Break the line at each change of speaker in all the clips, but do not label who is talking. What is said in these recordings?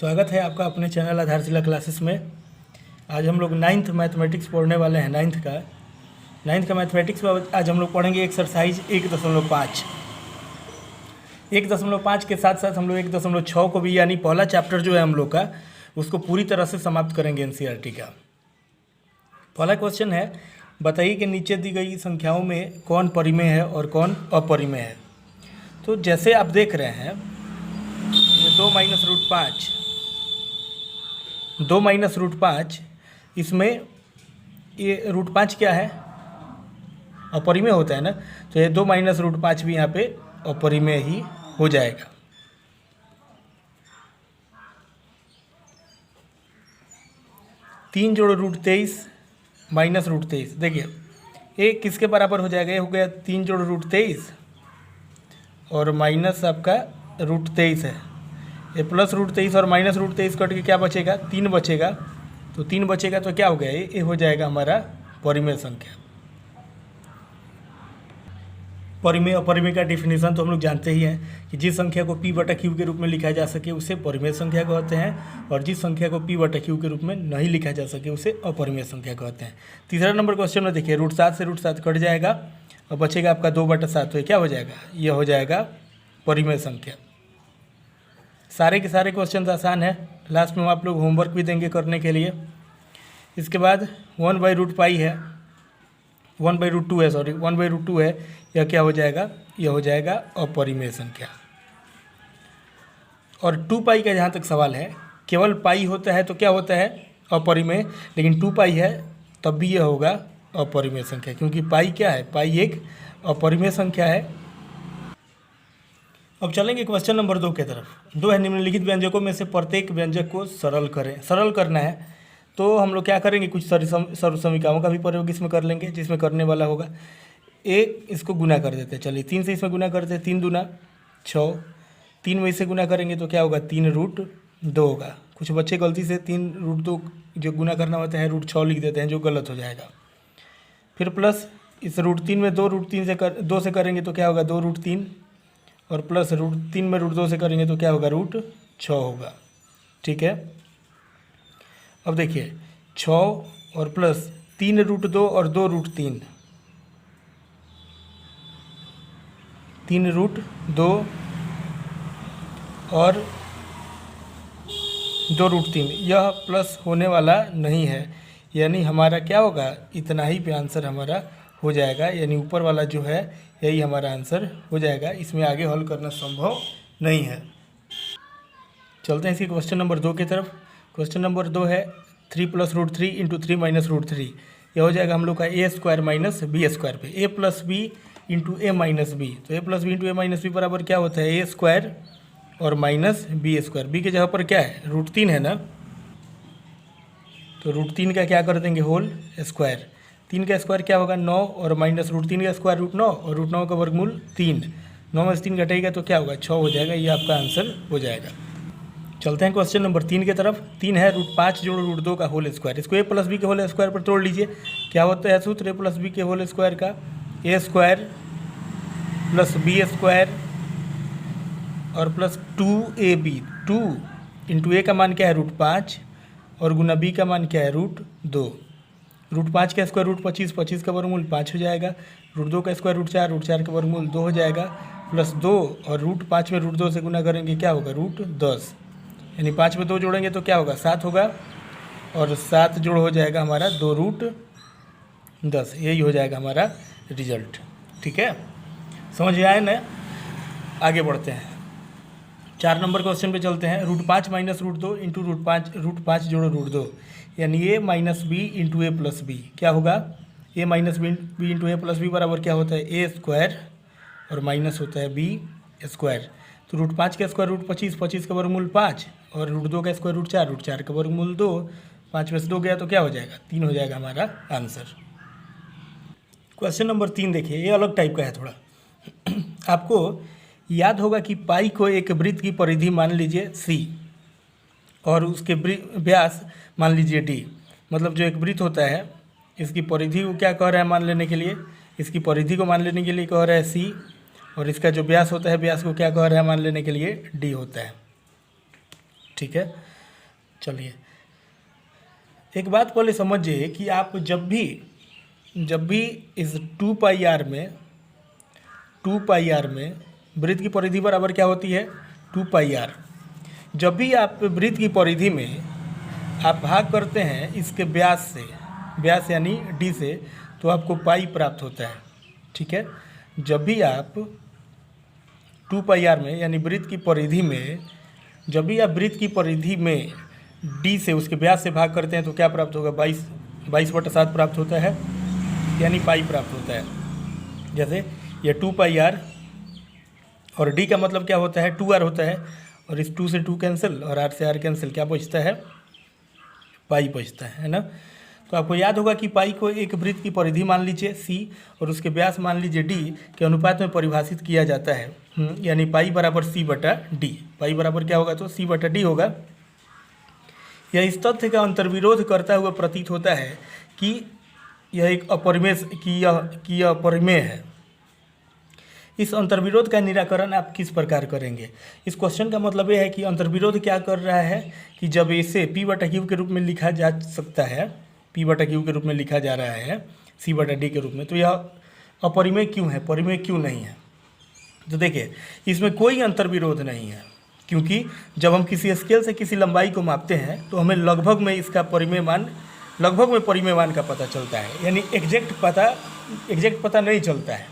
स्वागत है आपका अपने चैनल आधारशिला क्लासेस में। आज हम लोग नाइन्थ मैथमेटिक्स पढ़ने वाले हैं। नाइन्थ का मैथमेटिक्स में आज हम लोग पढ़ेंगे एक्सरसाइज 1.5। 1.5 के साथ साथ हम लोग 1.6 को भी, यानी पहला चैप्टर जो है हम लोग का, उसको पूरी तरह से समाप्त करेंगे एनसीईआरटी का। पहला क्वेश्चन है, बताइए कि नीचे दी गई संख्याओं में कौन परिमेय है और कौन अपरिमेय है। तो जैसे आप देख रहे हैं, ये 2 माइनस रूट 5, इसमें ये रूट 5 क्या है, अपरिमेय होता है ना, तो ये 2 माइनस रूट 5 भी यहाँ पे अपरिमेय ही हो जाएगा। तीन जोड़ रूट 23 माइनस रूट 23, देखिए ये किसके बराबर हो जाएगा, ये हो गया 3 जोड़ रूट 23 और माइनस आपका रूट 23 है। ये प्लस रूट 23 और माइनस रूट 23 कट के क्या बचेगा, 3 बचेगा। तो 3 बचेगा तो क्या हो गया, ये हो जाएगा हमारा परिमेय संख्या। परिमेय अपरिमेय का डिफिनीशन तो हम लोग जानते ही हैं कि जिस संख्या को p बटा क्यू के रूप में लिखा जा सके उसे परिमेय संख्या कहते हैं, और जिस संख्या को p बटा क्यू के रूप में नहीं लिखा जा सके उसे अपरिमेय संख्या कहते हैं। तीसरा नंबर क्वेश्चन में देखिए, रूट 7 से रूट 7 कट जाएगा और बचेगा आपका 2/7, तो ये क्या हो जाएगा, ये हो जाएगा परिमेय संख्या। सारे के सारे क्वेश्चन आसान है, लास्ट में हम आप लोग होमवर्क भी देंगे करने के लिए। इसके बाद 1/√π है, 1/√2 है, सॉरी 1/√2 है, यह क्या हो जाएगा, यह हो जाएगा अपरिमेय संख्या। और 2π का जहाँ तक सवाल है, केवल पाई होता है तो क्या होता है, अपरिमेय, लेकिन 2π है तब भी यह होगा अपरिमेय संख्या, क्योंकि पाई क्या है, पाई एक अपरिमेय संख्या है। अब चलेंगे क्वेश्चन नंबर 2 की तरफ। 2 है, निम्नलिखित व्यंजकों में से प्रत्येक व्यंजक को सरल करें। सरल करना है तो हम लोग क्या करेंगे, कुछ सर्वसमीकाओं का भी प्रयोग इसमें कर लेंगे, जिसमें करने वाला होगा इसको गुना कर देते हैं। चलिए 3 से इसमें गुना करते हैं, 3 दूना 6, 3 में इसे गुना करेंगे तो क्या होगा, 3√2 होगा। कुछ बच्चे गलती से 3√2 जो गुना करना होता है √6 लिख देते हैं, जो गलत हो जाएगा। फिर प्लस इस √3 में 2 से करेंगे तो क्या होगा, 2√3, और प्लस √3 में √2 से करेंगे तो क्या होगा, √6 होगा। ठीक है, अब देखिए 6 और प्लस 3√2 और 2√3, 3√2 और 2√3, यह प्लस होने वाला नहीं है, यानी हमारा क्या होगा, इतना ही पे आंसर हमारा हो जाएगा, यानी ऊपर वाला जो है यही हमारा आंसर हो जाएगा। इसमें आगे हल करना संभव नहीं है। चलते हैं इसके क्वेश्चन नंबर 2 की तरफ। क्वेश्चन नंबर 2 है, 3 + √3 × 3 - √3, यह हो जाएगा हम लोग का a² - b² पे, a + b × a - b। तो a + b × a - b बराबर क्या होता है, a² और माइनस b²। b की जगह पर क्या है, √3 है ना, तो √3 का क्या कर देंगे, होल स्क्वायर। 3 का स्क्वायर क्या होगा, 9, और माइनस √3 का स्क्वायर √9, और √9 का वर्गमूल 3। 9 में से 3 घटेगा तो क्या होगा, 6 हो जाएगा। ये आपका आंसर हो जाएगा। चलते हैं क्वेश्चन नंबर 3 की तरफ। 3 है, √5 जोड़ √2 का होल स्क्वायर। इसको a + b के होल स्क्वायर पर तोड़ लीजिए। क्या होता है सूत्र, a + b के होल स्क्वायर का, a² + b² और प्लस 2ab। 2 × a का मान क्या है, √5, और गुना b का मान क्या है, √2। √5 का स्क्वायर √25, 25 का वर्गमूल 5 हो जाएगा। √2 का स्क्वायर √4, √4 का वर्गमूल 2 हो जाएगा, प्लस 2, और √5 में √2 से गुना करेंगे क्या होगा, √10, यानी 5 में 2 जोड़ेंगे तो क्या होगा, 7 होगा, और 7 जोड़ हो जाएगा हमारा 2√10। यही हो जाएगा हमारा रिजल्ट। ठीक है, समझ में आए ना। आगे बढ़ते हैं, 4 नंबर क्वेश्चन पे चलते हैं। √5 - √2 × √5 जोड़ √2, यानी a - b × a + b क्या होगा, a - b × a + b बराबर क्या होता है, a² और माइनस होता है b²। तो √5 का स्क्वायर √25, 25 का वर्गमूल 5, और √2 का स्क्वायर √4, √4 का वर्गमूल 2, 5 में से 2 गया तो क्या हो जाएगा, 3 हो जाएगा हमारा आंसर। क्वेश्चन नंबर 3 देखिए, ये अलग टाइप का है थोड़ा। आपको याद होगा कि पाई को एक वृत्त की परिधि मान लीजिए c, और उसके व्यास मान लीजिए d। मतलब जो एक वृत्त होता है, इसकी परिधि को क्या कह रहा है मान लेने के लिए, इसकी परिधि को मान लेने के लिए कह रहा है c, और इसका जो व्यास होता है, व्यास को क्या कह रहा है मान लेने के लिए, d होता है। ठीक है। चलिए एक बात पहले समझिए कि आप जब भी इस 2πr में वृत्त की परिधि बराबर क्या होती है 2πr। जब भी आप वृत्त की परिधि में आप भाग करते हैं इसके व्यास से, व्यास यानी d से, तो आपको पाई प्राप्त होता है। ठीक है, जब भी आप 2πr में यानी वृत्त की परिधि में, जब भी आप वृत्त की परिधि में d से उसके व्यास से भाग करते हैं तो क्या प्राप्त होगा 22/7 प्राप्त होता है, यानी पाई प्राप्त होता है। जैसे ये 2πr और d का मतलब क्या होता है 2r होता है, और इस 2 से 2 कैंसिल और r से r कैंसिल, क्या बचता है पाई बचता है ना। तो आपको याद होगा कि पाई को एक वृत्त की परिधि मान लीजिए c और उसके व्यास मान लीजिए d के अनुपात में परिभाषित किया जाता है, यानी पाई बराबर c/d। पाई बराबर क्या होगा तो c/d होगा। यह इस तथ्य का अंतर्विरोध करता हुआ प्रतीत होता है कि यह एक अपरिमेय है। इस अंतर्विरोध का निराकरण आप किस प्रकार करेंगे। इस क्वेश्चन का मतलब यह है कि अंतर्विरोध क्या कर रहा है कि जब इसे p/q के रूप में लिखा जा सकता है, p/q के रूप में लिखा जा रहा है c/d के रूप में, तो यह अपरिमेय क्यों है, परिमेय क्यों नहीं है। तो देखिए इसमें कोई अंतर्विरोध नहीं है, क्योंकि जब हम किसी स्केल से किसी लंबाई को मापते हैं तो हमें लगभग में इसका परिमेय मान का पता चलता है, यानी एग्जैक्ट पता नहीं चलता है।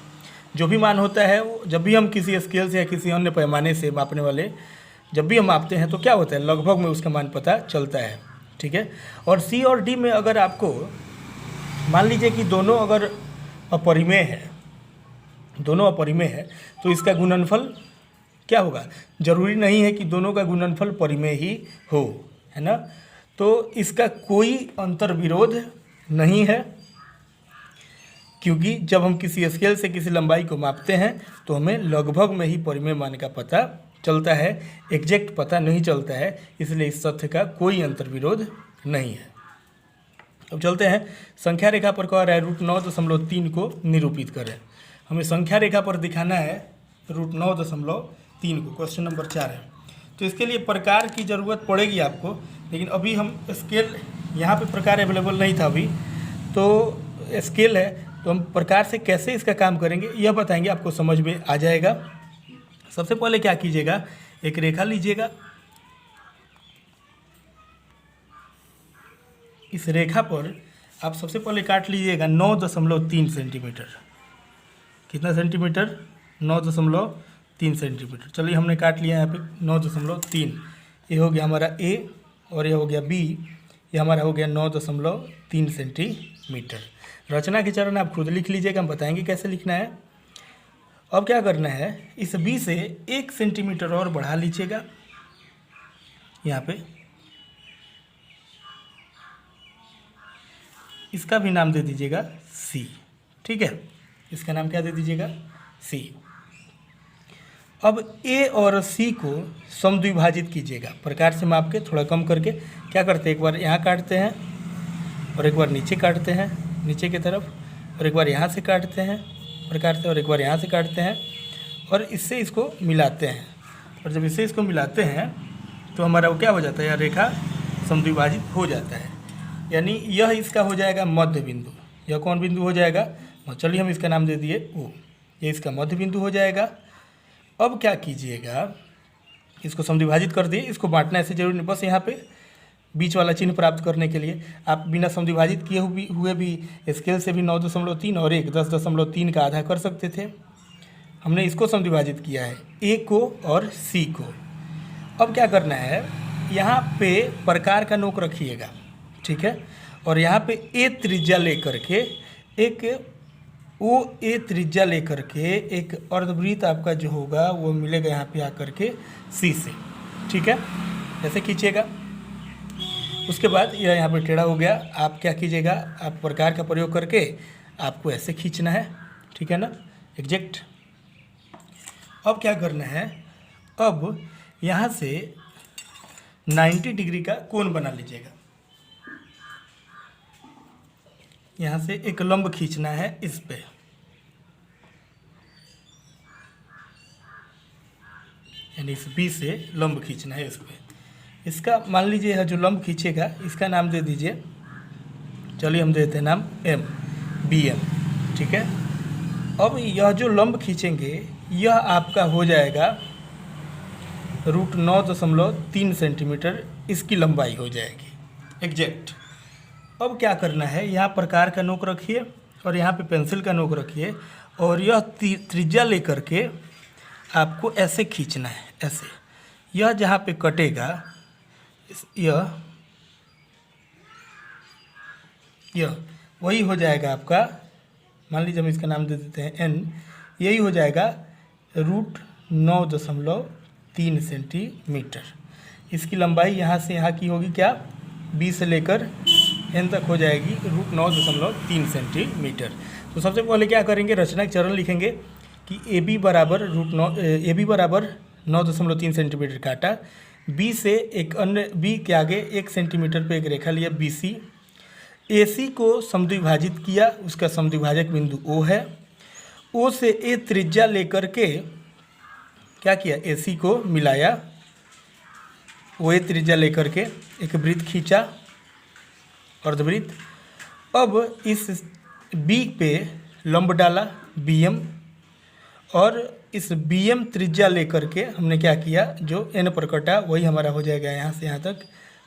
जो भी मान होता है वो जब भी हम किसी स्केल से या किसी अन्य पैमाने से मापने वाले जब भी हम मापते हैं तो क्या होता है लगभग में उसका मान पता चलता है। ठीक है, और सी और डी में अगर आपको मान लीजिए कि दोनों अगर अपरिमेय है तो इसका गुणनफल क्या होगा, जरूरी नहीं है कि दोनों का गुणनफल परिमेय ही हो, है ना। तो इसका कोई अंतर्विरोध नहीं है, क्योंकि जब हम किसी स्केल से किसी लंबाई को मापते हैं तो हमें लगभग में ही परिमेय मान का पता चलता है, एग्जैक्ट पता नहीं चलता है, इसलिए इस तथ्य का कोई अंतर्विरोध नहीं है। अब चलते हैं संख्या रेखा पर कह रहा है √9.3 को निरूपित करें। हमें संख्या रेखा पर दिखाना है √9.3 को, क्वेश्चन नंबर 4 है। तो इसके लिए प्रकार की ज़रूरत पड़ेगी आपको, लेकिन अभी हम स्केल यहाँ पे प्रकार अवेलेबल नहीं था अभी, तो स्केल है तो हम प्रकार से कैसे इसका काम करेंगे यह बताएंगे, आपको समझ में आ जाएगा। सबसे पहले क्या कीजिएगा, एक रेखा लीजिएगा, इस रेखा पर आप सबसे पहले काट लीजिएगा 9.3 सेंटीमीटर। कितना सेंटीमीटर 9.3 सेंटीमीटर। चलिए हमने काट लिया यहाँ पे 9.3, ये हो गया हमारा A और ये हो गया B, ये हमारा हो गया 9.3 सेंटीमीटर। रचना के चरण आप खुद लिख लीजिएगा, हम बताएंगे कैसे लिखना है। अब क्या करना है, इस B से 1 सेंटीमीटर और बढ़ा लीजिएगा यहाँ पे, इसका भी नाम दे दीजिएगा C। ठीक है, इसका नाम क्या दे दीजिएगा C। अब A और C को समद्विभाजित कीजिएगा, प्रकार से माप के थोड़ा कम करके। क्या करते हैं, एक बार यहाँ काटते हैं और एक बार नीचे काटते हैं नीचे की तरफ, और एक बार यहाँ से काटते हैं प्रकार से, और एक बार यहाँ से काटते हैं, और इससे इसको मिलाते हैं। और जब इससे इसको मिलाते हैं तो हमारा वो क्या हो जाता है, यह रेखा समद्विभाजित हो जाता है, यानी यह इसका हो जाएगा मध्य बिंदु। यह कौन बिंदु हो जाएगा, चलिए हम इसका नाम दे दिए O, ये इसका मध्य बिंदु हो जाएगा। अब क्या कीजिएगा, इसको समद्विभाजित कर दिए, इसको बांटना ऐसे जरूरी नहीं, बस यहाँ पे बीच वाला चिन्ह प्राप्त करने के लिए आप बिना समद्विभाजित किए हुए भी स्केल से भी 9.3 और 1 10.3 का आधा कर सकते थे। हमने इसको समद्विभाजित किया है A को और C को। अब क्या करना है, यहाँ पे प्रकार का नोक रखिएगा, ठीक है, और यहाँ पे A त्रिज्या लेकर के एक अर्धवृत्त आपका जो होगा वो मिलेगा यहाँ पे आकर के C से। ठीक है, ऐसे खींचिएगा। उसके बाद यह यहाँ पर टेढ़ा हो गया, आप क्या कीजिएगा, आप प्रकार का प्रयोग करके आपको ऐसे खींचना है, ठीक है ना, एग्जैक्ट। अब क्या करना है, अब यहाँ से 90 डिग्री का कोण बना लीजिएगा। यहाँ से एक लंब खींचना है इस पे, यानी इस B से लंब खींचना है इस पे। इसका मान लीजिए यह जो लंब खींचेगा इसका नाम दे दीजिए, चलिए हम देते हैं नाम एम, बी एम, ठीक है। अब यह जो लंब खींचेंगे यह आपका हो जाएगा √9.3 सेंटीमीटर, इसकी लंबाई हो जाएगी एग्जैक्ट। अब क्या करना है, यहाँ प्रकार का नोक रखिए और यहाँ पे पेंसिल का नोक रखिए और यह त्रिज्या लेकर के आपको ऐसे खींचना है, ऐसे। यह जहाँ पे कटेगा यह वही हो जाएगा आपका, मान लीजिए हम इसका नाम दे देते हैं एन, यही हो जाएगा √9.3 सेंटीमीटर। इसकी लंबाई यहाँ से यहाँ की होगी क्या, बी से लेकर एन तक हो जाएगी √9.3 सेंटीमीटर। तो सबसे पहले क्या करेंगे, रचना चरण लिखेंगे कि ए बी बराबर 9.3 सेंटीमीटर काटा, बी से एक अन्य, बी के आगे 1 सेंटीमीटर पे एक रेखा लिया बी सी, ए सी को समद्विभाजित किया, उसका समद्विभाजक बिंदु ओ है, ओ से ए त्रिज्या लेकर के क्या किया, ए सी को मिलाया, ओ ए त्रिज्या लेकर के एक वृत्त खींचा, अर्धवृत्त। अब इस बी पे लंब डाला बी एम, और इस बी एम त्रिज्या लेकर के हमने क्या किया, जो एन पर कटा वही हमारा हो जाएगा यहाँ से यहाँ तक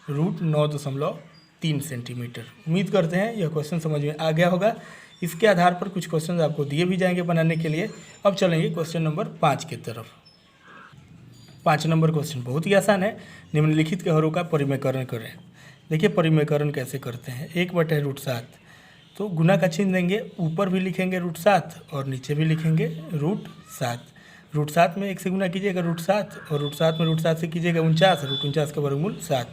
√9.3 सेंटीमीटर। उम्मीद करते हैं यह क्वेश्चन समझ में आ गया होगा। इसके आधार पर कुछ क्वेश्चन आपको दिए भी जाएंगे बनाने के लिए। अब चलेंगे क्वेश्चन नंबर 5 की तरफ। 5 नंबर क्वेश्चन बहुत ही आसान है। निम्नलिखित के का परिमेयकरण करें। देखिए परिमेयकरण कैसे करते हैं, 1/√7, तो गुना का चिन्ह देंगे, ऊपर भी लिखेंगे √7 और नीचे भी लिखेंगे √7। √7 में 1 से गुना कीजिएगा √7 और √7 में √7 से कीजिएगा 49, √49 का वर्गमूल 7।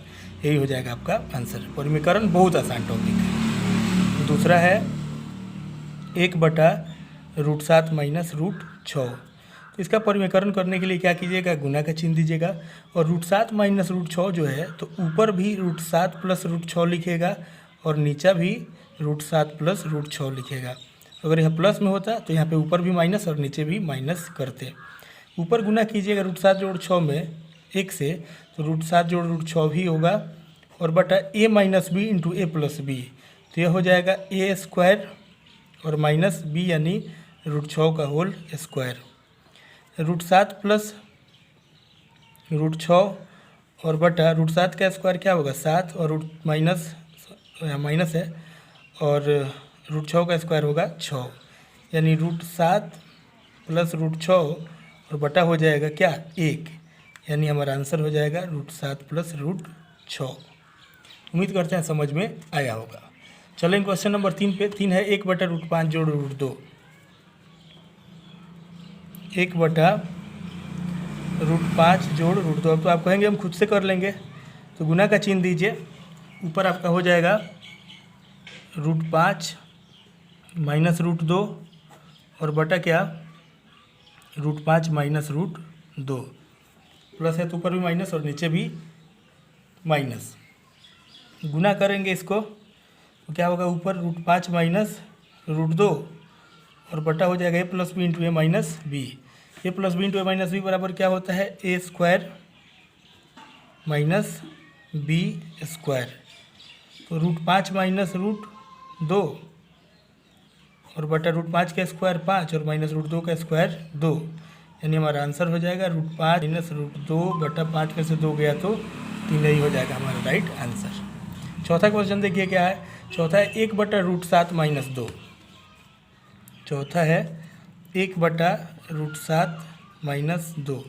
यही हो जाएगा आपका आंसर। परिमेयकरण बहुत आसान टॉपिक है। दूसरा है 1/√7 माइनस √6। तो इसका परिमेयकरण करने के लिए क्या कीजिएगा, गुना का चिन्ह दीजिएगा और √7 माइनस √6 जो है तो ऊपर भी √7 प्लस √6 लिखेगा और नीचा भी √7 प्लस √6 लिखेगा। अगर यह प्लस में होता तो यहाँ पे ऊपर भी माइनस और नीचे भी माइनस करते। ऊपर गुना कीजिएगा √7 जोड़ 6 में 1 से, तो √7 जोड़ √6 भी होगा और बटा a minus B into A plus B, तो यह हो जाएगा a² और माइनस b यानी √6 का होल स्क्वायर। √7 प्लस √6 और बटा √7 का स्क्वायर क्या होगा 7 और माइनस माइनस है और √6 का स्क्वायर होगा 6, यानी √7 प्लस √6 और बटा हो जाएगा क्या 1, यानी हमारा आंसर हो जाएगा √7 प्लस √6। उम्मीद करते हैं समझ में आया होगा। चलें क्वेश्चन नंबर 3 पे। 3 है 1/√5 जोड़ √2, 1/√5 जोड़ √2। अब तो आप कहेंगे हम खुद से कर लेंगे, तो गुना का चिन्ह दीजिए, ऊपर आपका हो जाएगा √5 माइनस √2 और बटा क्या √5 माइनस √2, प्लस है तो ऊपर भी माइनस और नीचे भी माइनस। गुना करेंगे इसको तो क्या होगा, ऊपर √5 माइनस √2 और बटा हो जाएगा a plus B into A minus B. A plus B into A minus B बराबर क्या होता है, a² माइनस b²। तो √5 माइनस √2 और बटा √5 का स्क्वायर 5 और माइनस √2 का स्क्वायर 2, यानी हमारा आंसर हो जाएगा √5 माइनस √2 बटा 5 में से 2 गया तो 3 ही हो जाएगा हमारा राइट आंसर। चौथा क्वेश्चन देखिए क्या है। चौथा है 1/√7 माइनस 2। चौथा है 1/√7 माइनस 2।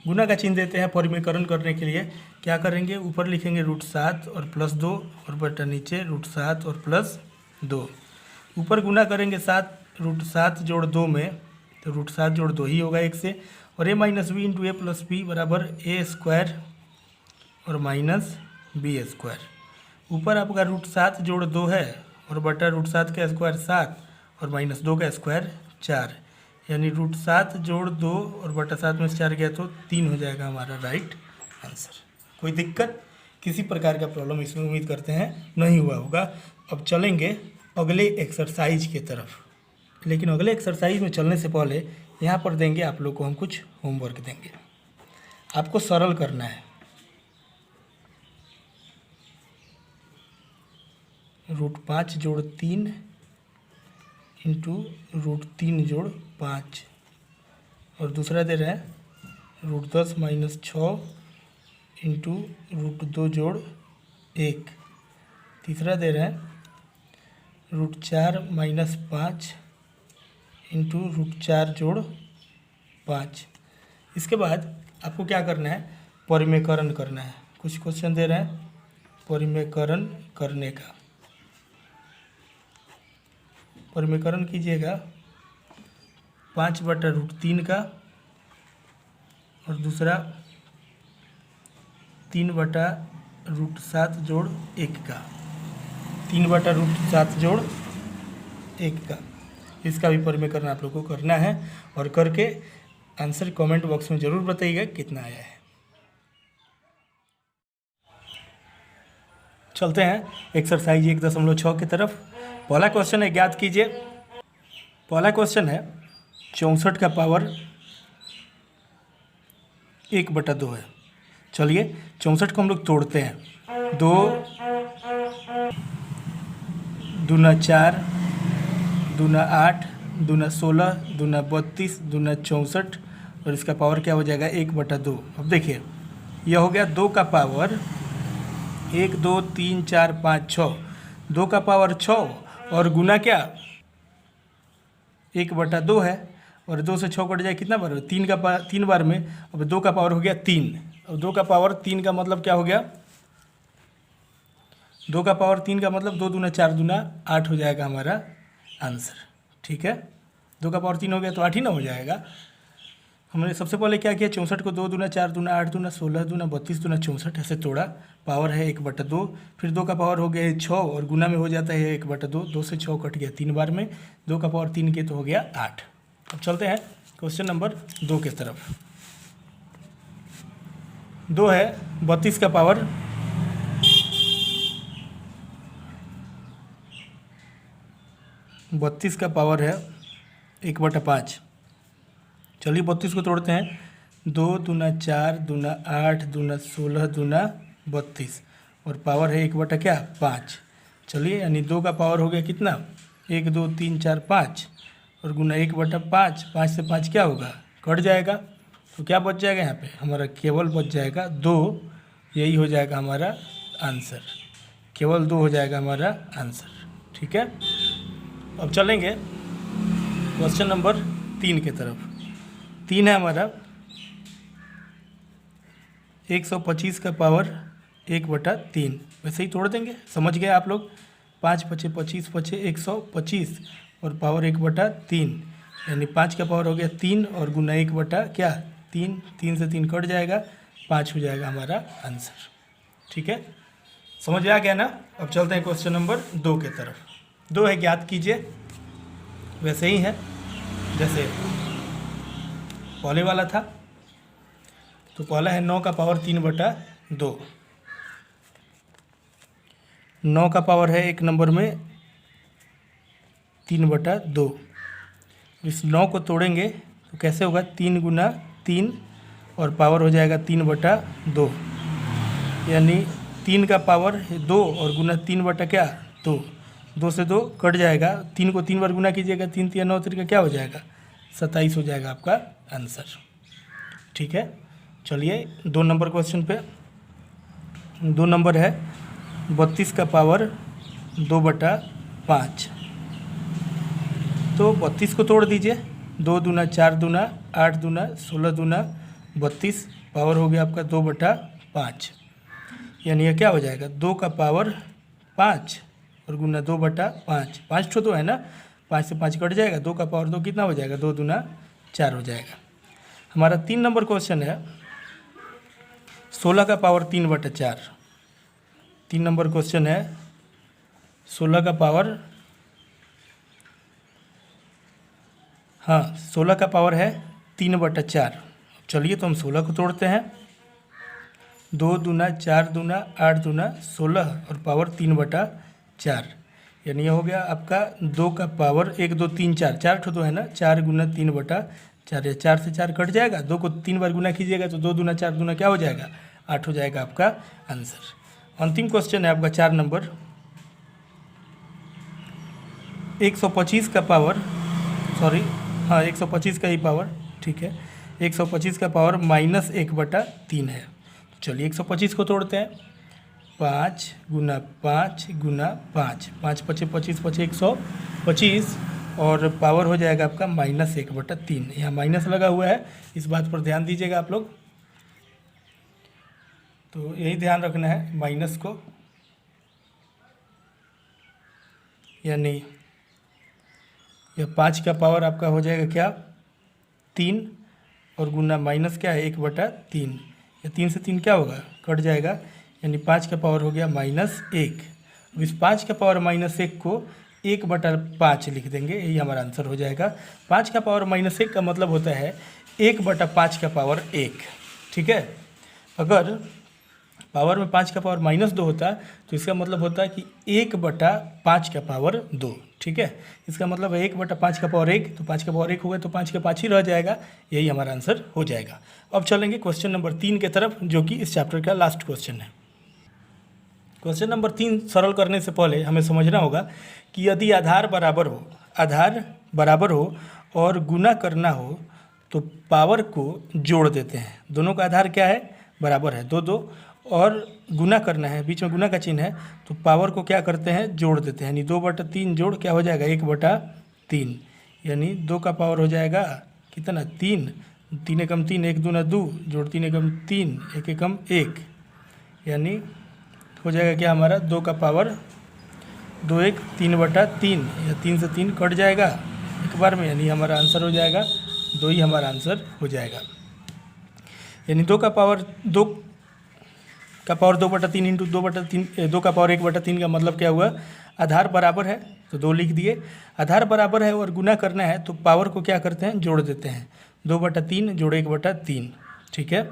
गुना का चिन्ह देते हैं परिमेयकरण करने के लिए। क्या करेंगे, ऊपर लिखेंगे √7 और प्लस 2 और बटा नीचे √7 और प्लस 2। ऊपर गुना करेंगे √7 जोड़ 2 में, तो √7 जोड़ 2 ही होगा 1 से, और a minus B into A plus B बराबर a² और माइनस b²। ऊपर आपका √7 जोड़ 2 है और बटा √7 का स्क्वायर 7 और माइनस 2 का स्क्वायर 4, यानी √7 जोड़ 2 और बटा 7 में से 4 गया तो 3 हो जाएगा हमारा राइट आंसर। कोई दिक्कत, किसी प्रकार का प्रॉब्लम इसमें उम्मीद करते हैं नहीं हुआ होगा। अब चलेंगे अगले एक्सरसाइज की तरफ, लेकिन अगले एक्सरसाइज में चलने से पहले यहाँ पर देंगे आप लोग को हम कुछ होमवर्क देंगे। आपको सरल करना है। √5 जोड़ 3 इंटू √3 जोड़ 5, और दूसरा दे रहा है √10 माइनस 6 इंटू √2 जोड़ 1, तीसरा दे रहा है √4 माइनस 5 इंटू √4 जोड़ 5। इसके बाद आपको क्या करना है, परिमेयकरण करना है। कुछ क्वेश्चन दे रहे हैं परिमेयकरण करने का। परिमेयकरण कीजिएगा 5/√3 का, और दूसरा 3/√7 जोड़ 1 का, 3/√7 जोड़ 1 का। इसका भी परिमेयकरण आप लोग को करना है, और करके आंसर कमेंट बॉक्स में ज़रूर बताइएगा कितना आया है। चलते हैं एक्सरसाइज 1.6 की तरफ। पहला क्वेश्चन है, ज्ञात कीजिए। पहला क्वेश्चन है 64 का पावर 1/2 है। चलिए 64 को हम लोग तोड़ते हैं। 2 दूना 4 दूना 8 दूना 16 दूना 32 दूना 64, और इसका पावर क्या हो जाएगा 1/2। अब देखिए यह हो गया 2 का पावर 1 2 3 4 5 6, 2 का पावर 6 और गुना क्या 1/2 है, और 2 से 6 कट जाए कितना बार, 3 बार में। अब 2 का पावर हो गया 3। अब 2 का पावर 3 का मतलब क्या हो गया, 2 का पावर 3 का मतलब 2 दूना 4 दूना 8 हो जाएगा हमारा आंसर। ठीक है, 2 का पावर 3 हो गया तो 8 ही ना हो जाएगा। हमने सबसे पहले क्या किया, 64 को 2 दूना 4 दूना 8 दूना 16 दूना 32 दूना 64 ऐसे तोड़ा, पावर है 1/2। फिर 2 का पावर हो गया 6 और गुना में हो जाता है 1/2, 2 से 6 कट गया 3 बार में, 2 का पावर 3 के तो हो गया 8। अब चलते हैं क्वेश्चन नंबर 2 की तरफ। 2 है 32 का पावर 32 का पावर है 1/5। चलिए 32 को तोड़ते हैं। 2 दूना 4 दूना 8 दूना 16 दूना 32, और पावर है 1/5। चलिए यानी 2 का पावर हो गया कितना 1 2 3 4 5, और गुना 1/5। 5 से 5 क्या होगा, कट जाएगा, तो क्या बच जाएगा यहाँ पे हमारा, केवल बच जाएगा 2। यही हो जाएगा हमारा आंसर, केवल 2 हो जाएगा हमारा आंसर। ठीक है, अब चलेंगे क्वेश्चन नंबर 3 की तरफ। 3 है हमारा 125 का पावर 1/3। वैसे ही तोड़ देंगे, समझ गए आप लोग। 5 5 25 5 125, और पावर 1/3, यानी 5 का पावर हो गया 3, और गुना 1/3, 3 से 3 कट जाएगा, 5 हो जाएगा हमारा आंसर। ठीक है, समझ में आ गया ना। अब चलते हैं क्वेश्चन नंबर 2 की तरफ। 2 है, ज्ञात कीजिए। वैसे ही है जैसे पहले वाला था। तो पहला है 9 का पावर 3/2। 9 का पावर है 1 नंबर में 3/2। इस 9 को तोड़ेंगे तो कैसे होगा, 3 गुना 3, और पावर हो जाएगा 3/2, यानी 3 का पावर 2 और गुना 3/2, 2 से 2 कट जाएगा। 3 को 3 बार गुना कीजिएगा, 3 3 9 3 का क्या हो जाएगा 27 हो जाएगा आपका आंसर। ठीक है, चलिए 2 नंबर क्वेश्चन पे। 2 नंबर है 32 का पावर 2/5। तो 32 को तोड़ दीजिए। 2 दूना 4 दूना 8 दूना 16 दूना 32, पावर हो गया आपका 2/5, यानी यह क्या हो जाएगा 2 का पावर 5 और गुना 2/5। 5 ठो तो है ना, 5 से 5 कट जाएगा, 2 का पावर 2 कितना हो जाएगा, 2 दूना 4 हो जाएगा। हमारा 3 नंबर क्वेश्चन है 16 का पावर 3/4। 3 नंबर क्वेश्चन है 16 का पावर, हाँ 16 का पावर है 3/4। चलिए तो हम 16 को तोड़ते हैं। 2 दूना 4 दूना 8 दूना 16, और पावर 3/4, यानी ये हो गया आपका 2 का पावर 1 2 3 4, 4 ठो तो है ना, 4 गुना 3/4, या 4 से 4 कट जाएगा, 2 को 3 बार गुना कीजिएगा तो 2 दूना 4 दूना क्या हो जाएगा 8 हो जाएगा आपका आंसर। अंतिम क्वेश्चन है आपका 4 नंबर। 125 का पावर, सॉरी हाँ 125 का ही पावर, ठीक है, 125 का पावर -1/3 है। तो चलिए 125 को तोड़ते हैं, 5 गुना 5 गुना 5, 5 पचे 25 पचे 125, और पावर हो जाएगा आपका -1/3। यहाँ माइनस लगा हुआ है, इस बात पर ध्यान दीजिएगा आप लोग। तो यही ध्यान रखना है माइनस को, यानी यह 5 का पावर आपका हो जाएगा क्या 3, और गुना माइनस क्या है 1/3। या 3 से 3 क्या होगा, कट जाएगा, यानी 5 का पावर हो गया -1। अब इस 5 का पावर -1 को 1/5 लिख देंगे, यही हमारा आंसर हो जाएगा। 5 का पावर -1 का मतलब होता है 1/5 का पावर 1, ठीक है। अगर पावर में 5 का पावर -2 होता तो इसका मतलब होता है कि 1/5 का पावर 2, ठीक है। इसका मतलब है 1/5 का पावर 1, तो 5 का पावर 1 होगा तो 5 का 5 ही रह जाएगा, यही हमारा आंसर हो जाएगा। अब चलेंगे क्वेश्चन नंबर 3 के तरफ, जो कि इस चैप्टर का लास्ट क्वेश्चन है। क्वेश्चन नंबर 3 सरल करने से पहले हमें समझना होगा कि यदि आधार बराबर हो और गुना करना हो तो पावर को जोड़ देते हैं। दोनों का आधार क्या है, बराबर है, 2 2, और गुना करना है, बीच में गुना का चिन्ह है, तो पावर को क्या करते हैं, जोड़ देते हैं। यानी 2/3 जोड़ क्या हो जाएगा 1/3, यानी 2 का पावर हो जाएगा कितना 3, 3 एकम 3, 1 दूना 2, जोड़ 3 एकम 3, 1 एकम 1, यानी हो जाएगा क्या हमारा 2 का पावर 2 1 3/3, या 3 से 3 कट जाएगा एक बार में, यानी हमारा आंसर हो जाएगा 2 ही हमारा आंसर हो जाएगा। यानी 2 का पावर 2/3 इंटू 2/3, 2 का पावर 1/3 का मतलब क्या हुआ, आधार बराबर है तो 2 लिख दिए। आधार बराबर है और गुना करना है तो पावर को क्या करते हैं, जोड़ देते हैं, 2/3 जोड़ 1/3, ठीक है।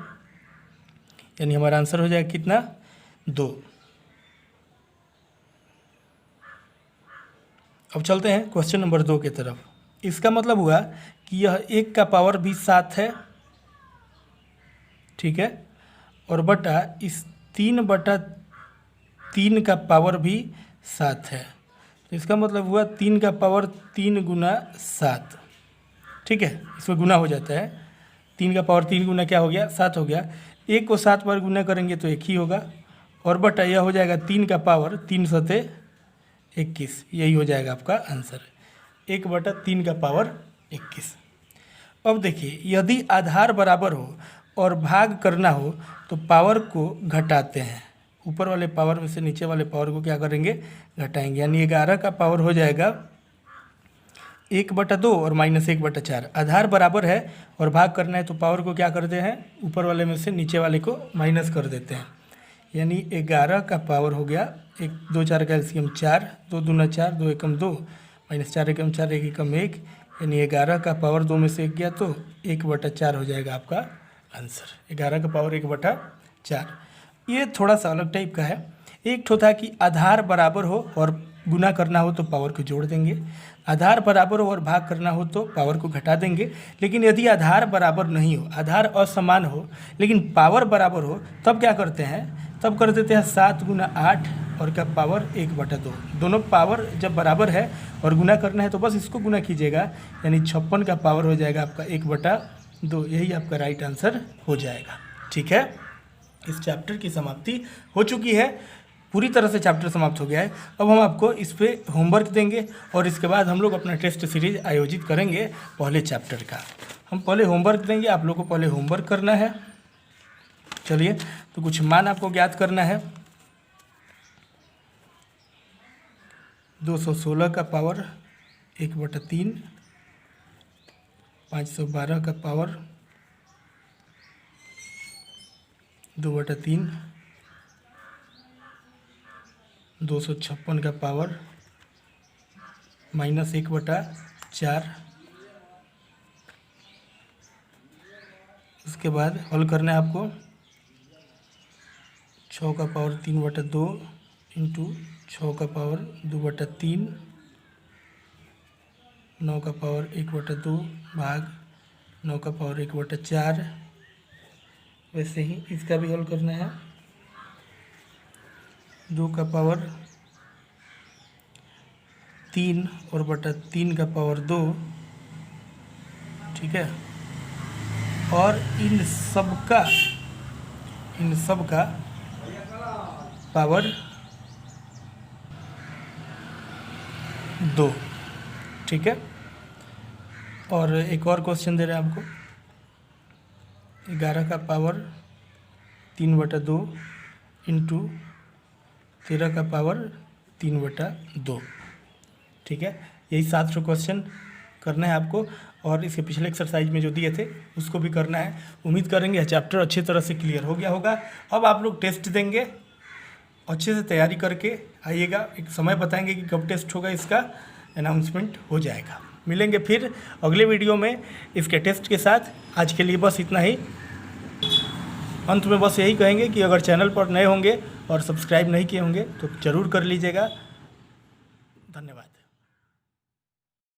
यानी हमारा आंसर हो जाएगा कितना 2। अब चलते हैं क्वेश्चन नंबर 2 की तरफ। इसका मतलब हुआ कि यह 1 का पावर भी 7 है, ठीक है, और बटा इस 3/3 का पावर भी 7 है। तो इसका मतलब हुआ 3 का पावर 3 गुना 7, ठीक है, इसमें गुना हो जाता है, 3 का पावर 3 गुना क्या हो गया 7 हो गया। 1 को 7 बार गुना करेंगे तो 1 ही होगा, और बटा यह हो जाएगा 3 का पावर 3 सते 21, यही हो जाएगा आपका आंसर, 1/3 का पावर 21। अब देखिए यदि आधार बराबर हो और भाग करना हो तो पावर को घटाते हैं, ऊपर वाले पावर में से नीचे वाले पावर को क्या करेंगे, घटाएंगे। यानी 11 का पावर हो जाएगा 1/2 और -1/4। आधार बराबर है और भाग करना है तो पावर को क्या करते हैं, ऊपर वाले में से नीचे वाले को माइनस कर देते हैं। यानी 11 का पावर हो गया 1 2 4 का एलसीएम 4, 2 दूना 4, 2 एकम 2, -4 एकम 4, 1 एकम 1, यानी 11 का पावर 2 में से 1 गया तो 1/4 हो जाएगा आपका आंसर। 11 का पावर 1/4। ये थोड़ा सा अलग टाइप का है। एक ठो था कि आधार बराबर हो और गुना करना हो तो पावर को जोड़ देंगे, आधार बराबर हो और भाग करना हो तो पावर को घटा देंगे। लेकिन यदि आधार बराबर नहीं हो, आधार असमान हो लेकिन पावर बराबर हो, तब क्या करते हैं, तब कर देते हैं 7 गुना 8 और का पावर 1/2। दोनों पावर जब बराबर है और गुना करना है तो बस इसको गुना कीजिएगा, यानी 56 का पावर हो जाएगा आपका 1/2, यही आपका राइट आंसर हो जाएगा, ठीक है। इस चैप्टर की समाप्ति हो चुकी है, पूरी तरह से चैप्टर समाप्त हो गया है। अब हम आपको इस पर होमवर्क देंगे और इसके बाद हम लोग अपना टेस्ट सीरीज आयोजित करेंगे पहले चैप्टर का। हम पहले होमवर्क देंगे, आप लोग को पहले होमवर्क करना है। चलिए, तो कुछ मान आपको ज्ञात करना है। 216 का पावर 1/3, 512 का पावर 2/3, 256 का पावर -1/4। उसके बाद हल करना है आपको 6 का पावर 3/2 इंटू 6 का पावर 2/3, 9 का पावर 1/2 भाग 9 का पावर 1/4। वैसे ही इसका भी हल करना है, 2 का पावर 3 और बटा 3 का पावर 2, ठीक है। और इन सब का पावर 2, ठीक है। और एक और क्वेश्चन दे रहे हैं आपको, 11 का पावर 3/2 इंटू 13 का पावर 3/2, ठीक है। यही 7 क्वेश्चन करना है आपको, और इसके पिछले एक्सरसाइज में जो दिए थे उसको भी करना है। उम्मीद करेंगे यह चैप्टर अच्छी तरह से क्लियर हो गया होगा। अब आप लोग टेस्ट देंगे, अच्छे से तैयारी करके आइएगा। एक समय बताएंगे कि कब टेस्ट होगा, इसका अनाउंसमेंट हो जाएगा। मिलेंगे फिर अगले वीडियो में इसके टेस्ट के साथ। आज के लिए बस इतना ही। अंत में बस यही कहेंगे कि अगर चैनल पर नए होंगे और सब्सक्राइब नहीं किए होंगे तो ज़रूर कर लीजिएगा। धन्यवाद।